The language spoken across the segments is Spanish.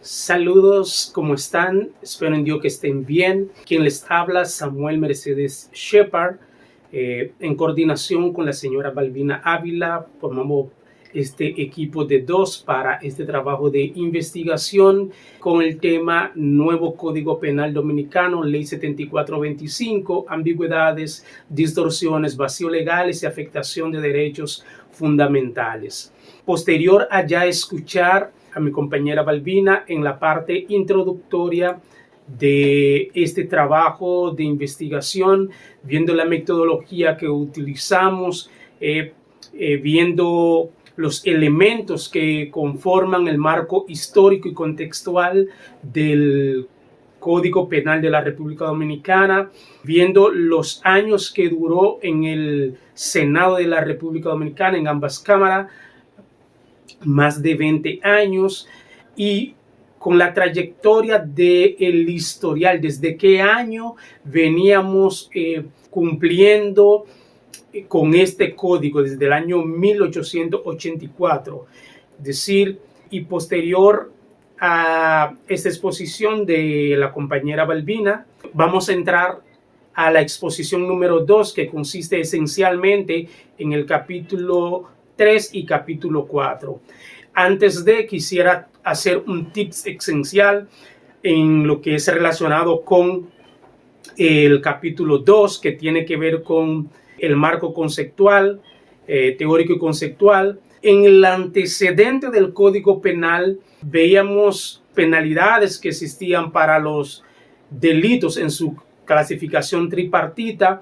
Saludos, ¿cómo están? Espero en Dios que estén bien. Quien les habla, Samuel Mercedes Shepard, en coordinación con la señora Balbina Ávila, formamos este equipo de dos para este trabajo de investigación con el tema Nuevo Código Penal Dominicano, Ley 7425, ambigüedades, distorsiones, vacíos legales y afectación de derechos fundamentales. Posterior a ya escuchar a mi compañera Balbina en la parte introductoria de este trabajo de investigación, viendo la metodología que utilizamos, viendo los elementos que conforman el marco histórico y contextual del Código Penal de la República Dominicana, viendo los años que duró en el Senado de la República Dominicana, en ambas cámaras, más de 20 años, y con la trayectoria del historial, desde qué año veníamos cumpliendo con este código, desde el año 1884, es decir, y posterior a esta exposición de la compañera Balbina, vamos a entrar a la exposición número 2, que consiste esencialmente en el capítulo 3 y capítulo 4. Antes de, quisiera hacer un tips esencial en lo que es relacionado con el capítulo 2, que tiene que ver con el marco conceptual, teórico y conceptual. En el antecedente del Código Penal veíamos penalidades que existían para los delitos en su clasificación tripartita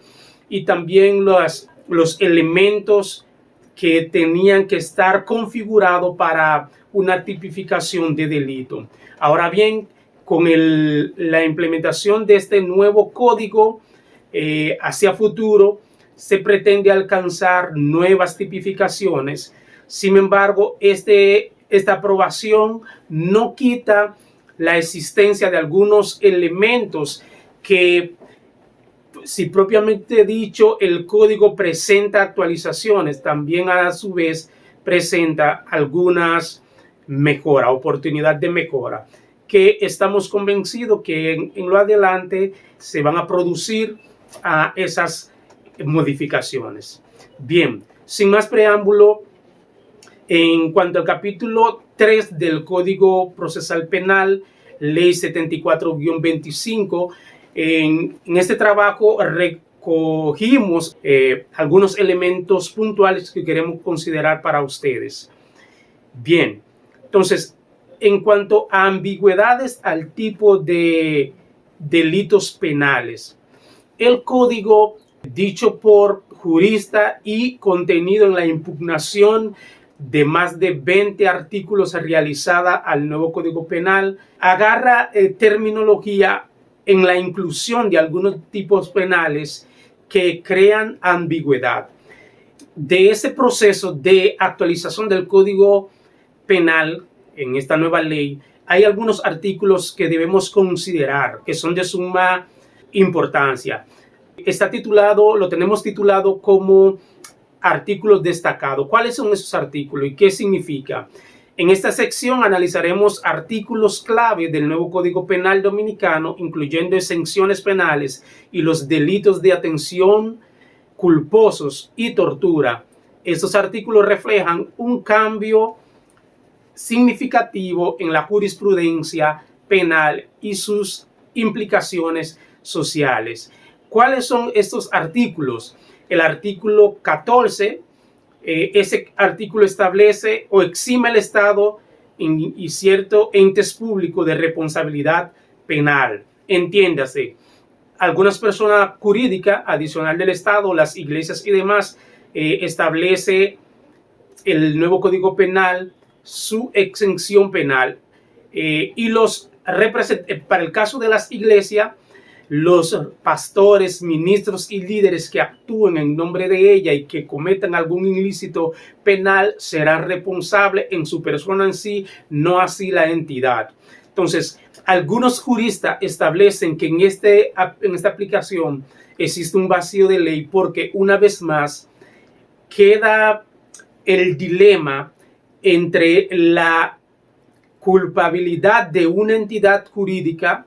y también los elementos que tenían que estar configurados para una tipificación de delito. Ahora bien, con la implementación de este nuevo código hacia futuro, se pretende alcanzar nuevas tipificaciones. Sin embargo, esta aprobación no quita la existencia de algunos elementos que, si propiamente dicho, el código presenta actualizaciones, también a su vez presenta algunas mejoras, oportunidad de mejora, que estamos convencidos que en lo adelante se van a producir esas modificaciones. Bien, sin más preámbulo, en cuanto al capítulo 3 del Código Procesal Penal, Ley 74-25, en este trabajo recogimos algunos elementos puntuales que queremos considerar para ustedes. Bien, entonces, en cuanto a ambigüedades al tipo de delitos penales, el código, dicho por juristas y contenido en la impugnación de más de 20 artículos realizada al nuevo Código Penal, agarra terminología en la inclusión de algunos tipos penales que crean ambigüedad. De ese proceso de actualización del Código Penal en esta nueva ley, hay algunos artículos que debemos considerar, que son de suma importancia. Lo tenemos titulado como artículos destacados. ¿Cuáles son esos artículos y qué significa? En esta sección analizaremos artículos clave del nuevo Código Penal Dominicano, incluyendo exenciones penales y los delitos de atención culposos y tortura. Estos artículos reflejan un cambio significativo en la jurisprudencia penal y sus implicaciones sociales. ¿Cuáles son estos artículos? El artículo 14, ese artículo establece o exime al Estado y ciertos entes públicos de responsabilidad penal. Entiéndase, algunas personas jurídicas adicional del Estado, las iglesias y demás, establece el nuevo Código Penal su exención penal, y para el caso de las iglesias, los pastores, ministros y líderes que actúen en nombre de ella y que cometan algún ilícito penal serán responsables en su persona en sí, no así la entidad. Entonces, algunos juristas establecen que en esta aplicación existe un vacío de ley porque, una vez más, queda el dilema entre la culpabilidad de una entidad jurídica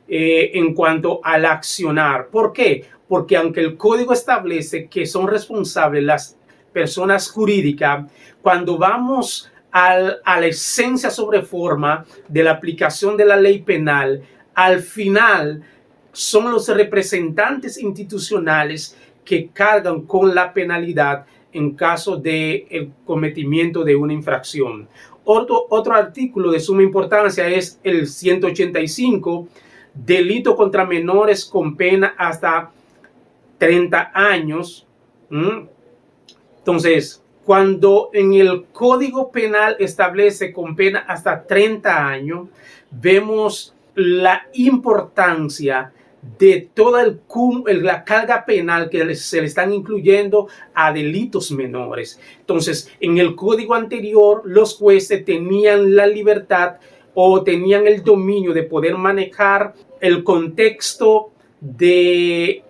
en cuanto al accionar. ¿Por qué? Porque aunque el código establece que son responsables las personas jurídicas, cuando vamos a la esencia sobre forma de la aplicación de la ley penal, al final son los representantes institucionales que cargan con la penalidad en caso de el cometimiento de una infracción. Otro artículo de suma importancia es el 185, delito contra menores con pena hasta 30 años. Entonces, cuando en el Código Penal establece con pena hasta 30 años, vemos la importancia de toda la carga penal que se le están incluyendo a delitos menores. Entonces, en el código anterior, los jueces tenían la libertad o tenían el dominio de poder manejar el contexto de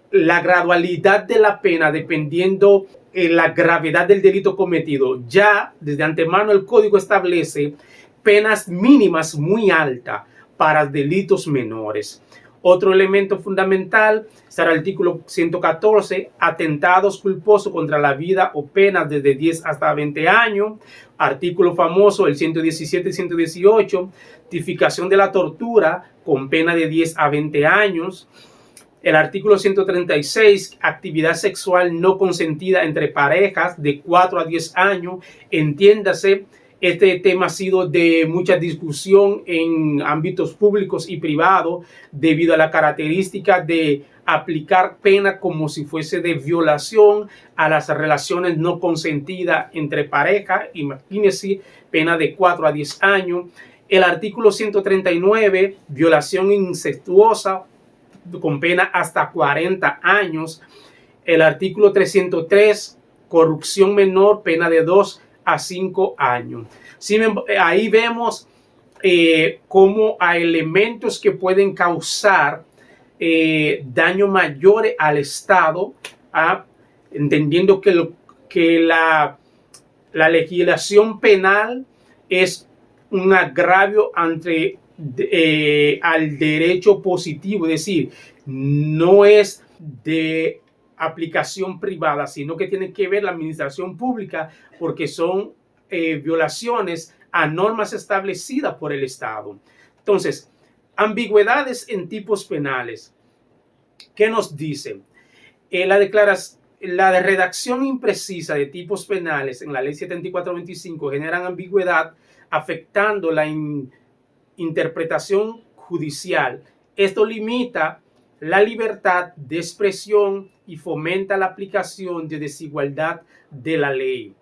la gradualidad de la pena dependiendo la gravedad del delito cometido. Ya desde antemano el código establece penas mínimas muy altas para delitos menores. Otro elemento fundamental es el artículo 114, atentados culposos contra la vida o penas desde 10 hasta 20 años. Artículo famoso, el 117 y 118, tipificación de la tortura con pena de 10 a 20 años. El artículo 136, actividad sexual no consentida entre parejas de 4 a 10 años. Entiéndase, este tema ha sido de mucha discusión en ámbitos públicos y privados debido a la característica de aplicar pena como si fuese de violación a las relaciones no consentidas entre parejas. Imagínense, pena de 4 a 10 años. El artículo 139, violación incestuosa con pena hasta 40 años. El artículo 303, corrupción menor, pena de 2 a 5 años. Sí, ahí vemos cómo hay elementos que pueden causar daño mayor al Estado, entendiendo que la legislación penal es un agravio ante al derecho positivo, es decir, no es de aplicación privada, sino que tiene que ver la administración pública porque son violaciones a normas establecidas por el Estado. Entonces, ambigüedades en tipos penales. ¿Qué nos dicen? La redacción imprecisa de tipos penales en la ley 7425 generan ambigüedad afectando la interpretación judicial. Esto limita la libertad de expresión y fomenta la aplicación de desigualdad de la ley.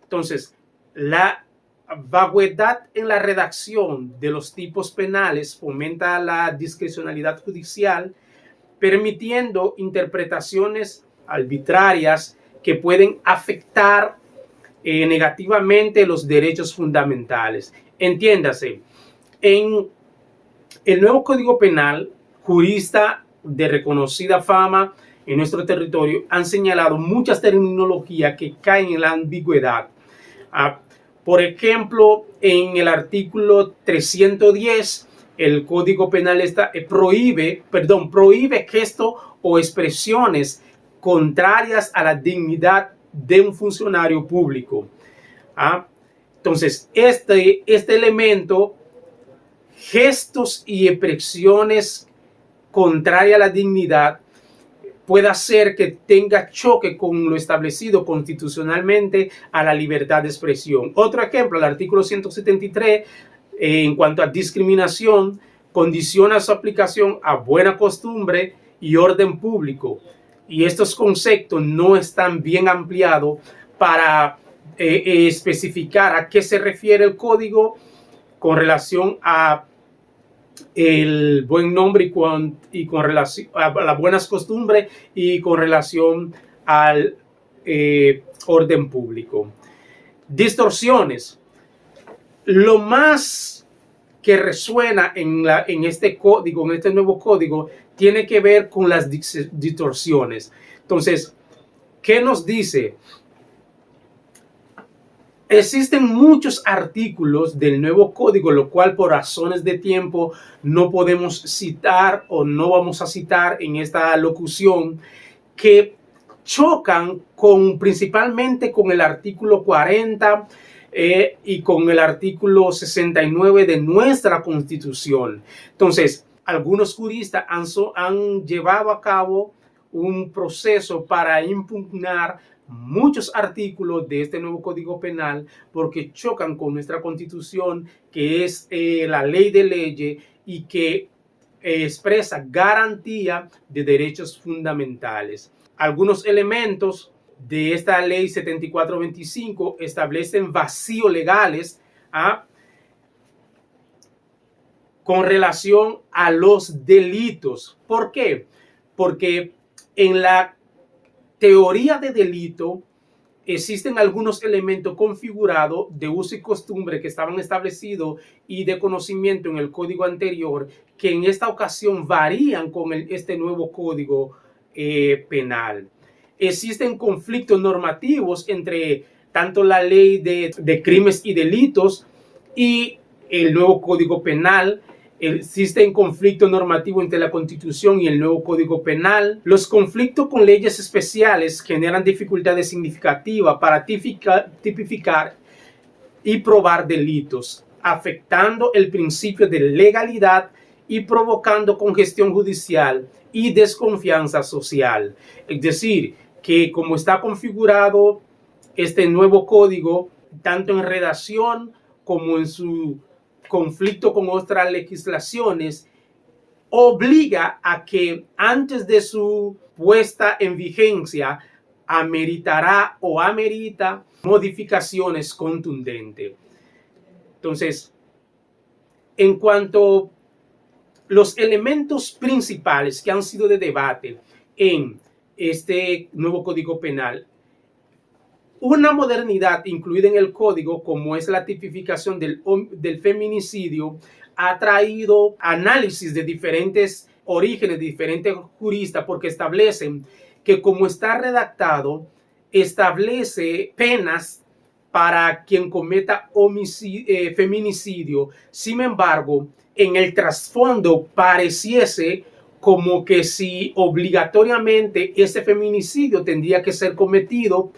Entonces, la vaguedad en la redacción de los tipos penales fomenta la discrecionalidad judicial, permitiendo interpretaciones arbitrarias que pueden afectar negativamente los derechos fundamentales. Entiéndase, en el nuevo Código Penal, juristas de reconocida fama en nuestro territorio han señalado muchas terminologías que caen en la ambigüedad. Por ejemplo, en el artículo 310, el Código Penal prohíbe gestos o expresiones contrarias a la dignidad de un funcionario público. Entonces, este elemento, gestos y expresiones contrarias a la dignidad, puede hacer que tenga choque con lo establecido constitucionalmente a la libertad de expresión. Otro ejemplo, el artículo 173, en cuanto a discriminación, condiciona su aplicación a buena costumbre y orden público. Y estos conceptos no están bien ampliados para especificar a qué se refiere el código con relación a el buen nombre y con relación a las buenas costumbres y con relación al orden público. Distorsiones. Lo más que resuena en este código, en este nuevo código, tiene que ver con las distorsiones. Entonces, ¿qué nos dice? Existen muchos artículos del nuevo código, lo cual por razones de tiempo no podemos citar o no vamos a citar en esta locución, que chocan principalmente con el artículo 40 y con el artículo 69 de nuestra Constitución. Entonces, algunos juristas han llevado a cabo un proceso para impugnar muchos artículos de este nuevo Código Penal porque chocan con nuestra Constitución, que es la ley de leyes y que expresa garantía de derechos fundamentales. Algunos elementos de esta ley 7425 establecen vacíos legales con relación a los delitos. ¿Por qué? Porque en la teoría de delito existen algunos elementos configurados de uso y costumbre que estaban establecidos y de conocimiento en el código anterior, que en esta ocasión varían con este nuevo código penal. Existen conflictos normativos entre tanto la ley de crímenes y delitos y el nuevo código penal. Existen conflictos normativos entre la Constitución y el nuevo Código Penal. Los conflictos con leyes especiales generan dificultades significativas para tipificar y probar delitos, afectando el principio de legalidad y provocando congestión judicial y desconfianza social. Es decir, que como está configurado este nuevo código, tanto en redacción como en su conflicto con otras legislaciones, obliga a que antes de su puesta en vigencia ameritará o amerita modificaciones contundentes. Entonces, en cuanto a los elementos principales que han sido de debate en este nuevo Código Penal, una modernidad incluida en el código, como es la tipificación del feminicidio, ha traído análisis de diferentes orígenes, de diferentes juristas, porque establecen que como está redactado, establece penas para quien cometa feminicidio. Sin embargo, en el trasfondo pareciese como que si obligatoriamente ese feminicidio tendría que ser cometido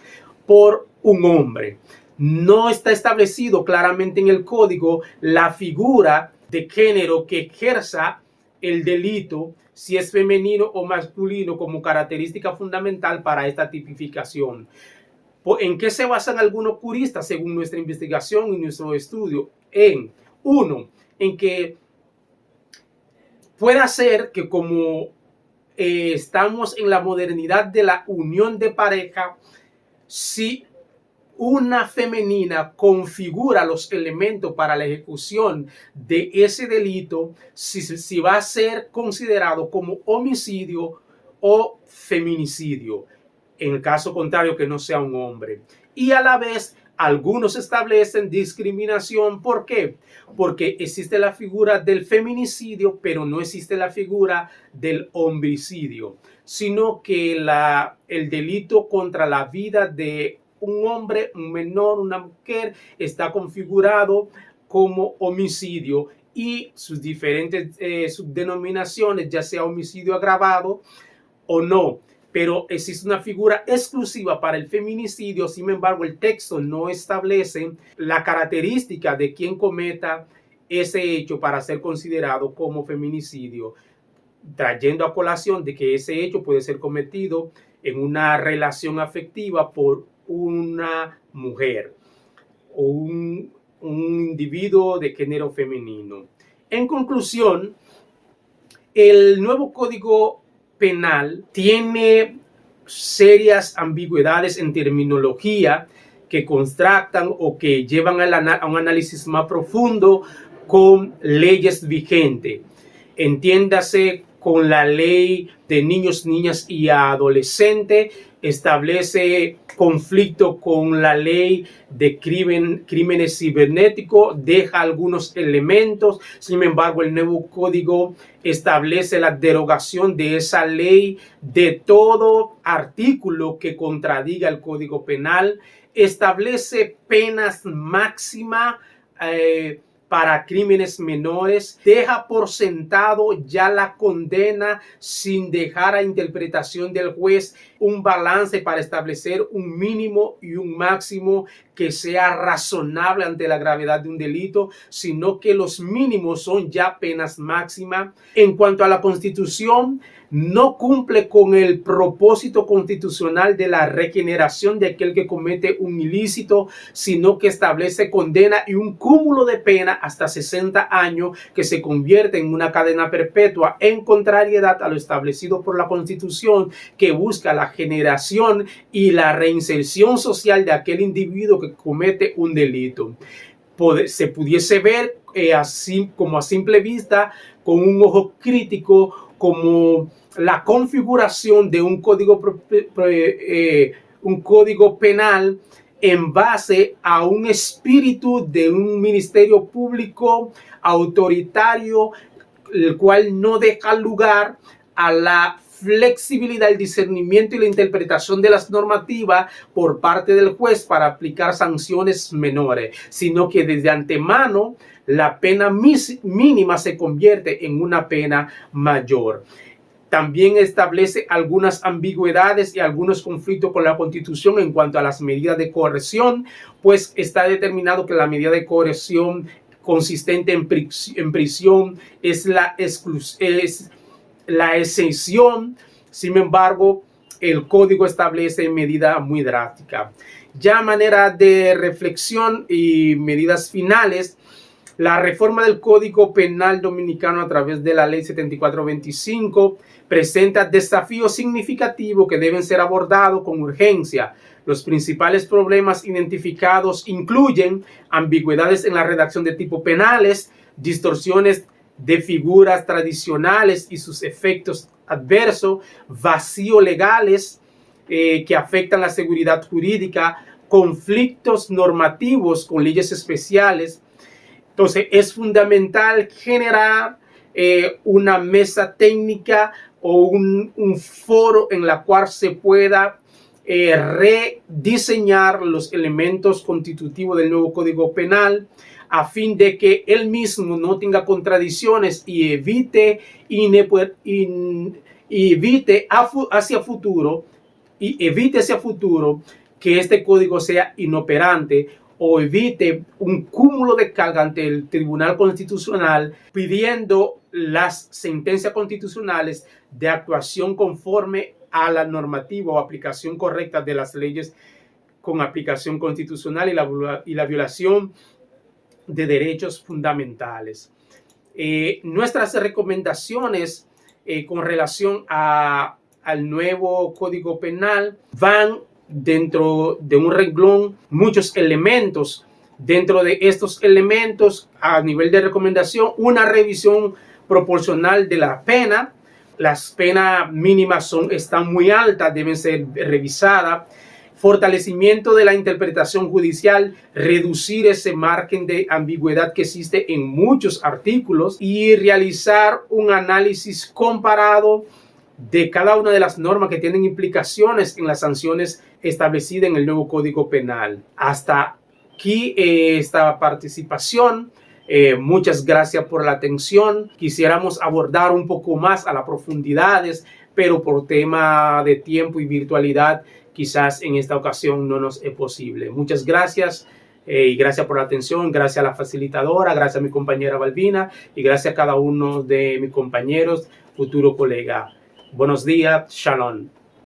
por un hombre. No está establecido claramente en el código la figura de género que ejerza el delito, si es femenino o masculino, como característica fundamental para esta tipificación. ¿En qué se basan algunos juristas según nuestra investigación y nuestro estudio? En que pueda ser que como estamos en la modernidad de la unión de pareja, si una femenina configura los elementos para la ejecución de ese delito, si va a ser considerado como homicidio o feminicidio, en el caso contrario que no sea un hombre. Y a la vez, algunos establecen discriminación. ¿Por qué? Porque existe la figura del feminicidio, pero no existe la figura del homicidio, sino que el delito contra la vida de un hombre, un menor, una mujer, está configurado como homicidio y sus diferentes subdenominaciones, ya sea homicidio agravado o no. Pero existe una figura exclusiva para el feminicidio. Sin embargo, el texto no establece la característica de quien cometa ese hecho para ser considerado como feminicidio, trayendo a colación de que ese hecho puede ser cometido en una relación afectiva por una mujer o un individuo de género femenino. En conclusión, el nuevo Código Penal tiene serias ambigüedades en terminología que contrastan o que llevan a un análisis más profundo con leyes vigentes. Entiéndase con la ley de niños, niñas y adolescentes, establece conflicto con la ley de crímenes cibernéticos, deja algunos elementos. Sin embargo, el nuevo código establece la derogación de esa ley de todo artículo que contradiga el Código Penal. establece penas máximas para crímenes menores, deja por sentado ya la condena sin dejar a interpretación del juez un balance para establecer un mínimo y un máximo que sea razonable ante la gravedad de un delito, sino que los mínimos son ya penas máximas. En cuanto a la Constitución, no cumple con el propósito constitucional de la regeneración de aquel que comete un ilícito, sino que establece condena y un cúmulo de pena hasta 60 años que se convierte en una cadena perpetua, en contrariedad a lo establecido por la Constitución, que busca la generación y la reinserción social de aquel individuo que comete un delito. Se pudiese ver así como a simple vista, con un ojo crítico, como la configuración de un código penal en base a un espíritu de un ministerio público autoritario, el cual no deja lugar a la flexibilidad, el discernimiento y la interpretación de las normativas por parte del juez para aplicar sanciones menores, sino que desde antemano la pena mínima se convierte en una pena mayor. También establece algunas ambigüedades y algunos conflictos con la Constitución en cuanto a las medidas de coerción, pues está determinado que la medida de coerción consistente en prisión es la excepción. Sin embargo, el código establece medidas muy drásticas. Ya a manera de reflexión y medidas finales, la reforma del Código Penal Dominicano a través de la Ley 7425 presenta desafíos significativos que deben ser abordados con urgencia. Los principales problemas identificados incluyen ambigüedades en la redacción de tipos penales, distorsiones de figuras tradicionales y sus efectos adversos, vacíos legales que afectan la seguridad jurídica, conflictos normativos con leyes especiales. Entonces, es fundamental generar una mesa técnica o un foro en la cual se pueda rediseñar los elementos constitutivos del nuevo Código Penal, a fin de que él mismo no tenga contradicciones y evite hacia futuro que este código sea inoperante, o evite un cúmulo de carga ante el Tribunal Constitucional pidiendo las sentencias constitucionales de actuación conforme a la normativa o aplicación correcta de las leyes con aplicación constitucional y la violación de derechos fundamentales. Nuestras recomendaciones con relación al nuevo Código Penal van dentro de un renglón muchos elementos. Dentro de estos elementos, a nivel de recomendación, una revisión proporcional de la pena. Las penas mínimas están muy altas, deben ser revisadas. Fortalecimiento de la interpretación judicial, reducir ese margen de ambigüedad que existe en muchos artículos y realizar un análisis comparado de cada una de las normas que tienen implicaciones en las sanciones establecidas en el nuevo Código Penal. Hasta aquí esta participación. Muchas gracias por la atención. Quisiéramos abordar un poco más a las profundidades, pero por tema de tiempo y virtualidad, quizás en esta ocasión no nos es posible. Muchas gracias y gracias por la atención. Gracias a la facilitadora, gracias a mi compañera Balbina y gracias a cada uno de mis compañeros, futuro colega. Buenos días, shalom.